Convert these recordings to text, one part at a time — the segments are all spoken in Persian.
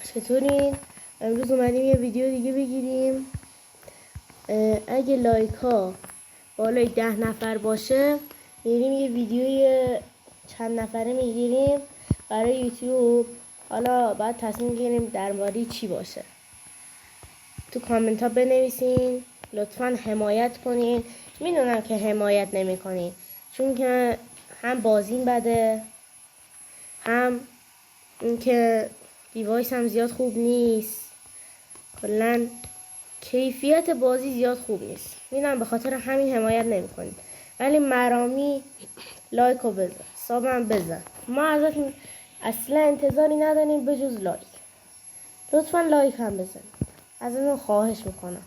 چطورین؟ امروز اومدیم یه ویدیو دیگه بگیریم. اگه لایک ها بالای 10 نفر باشه میریم یه ویدیوی چند نفره میگیریم برای یوتیوب. حالا باید تصمیم گیریم درباره چی باشه. تو کامنت ها بنویسین، لطفا حمایت کنین. میدونم که حمایت نمی کنین چون که هم بازیم بده، هم اینکه دیوایس هم زیاد خوب نیست، کلا کیفیت بازی زیاد خوب نیست. میدونم به خاطر همین حمایت نمی کنین، ولی مرامی لایک رو بزن، سابم بزن. ما ازتون اصلا انتظاری نداریم به جز لایک. لطفا لایک هم بزن، ازتون خواهش میکنم.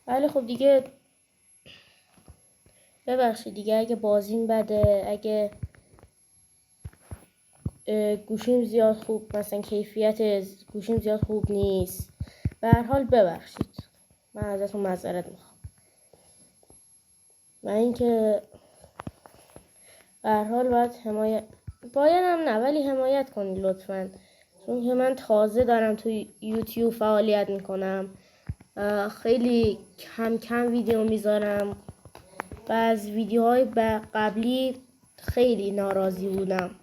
ولی خب دیگه ببخشید دیگه، اگه بازیم بده، اگه گوشیم زیاد خوب، مثلا کیفیت گوشیم زیاد خوب نیست، به هر حال ببخشید، من ازتون معذرت میخوام. و اینکه به هر حال باید هم نه، ولی حمایت کنید لطفا، چون که من تازه دارم توی یوتیوب فعالیت میکنم. خیلی کم ویدیو میذارم و از ویدیوهای قبلی خیلی ناراضی بودم.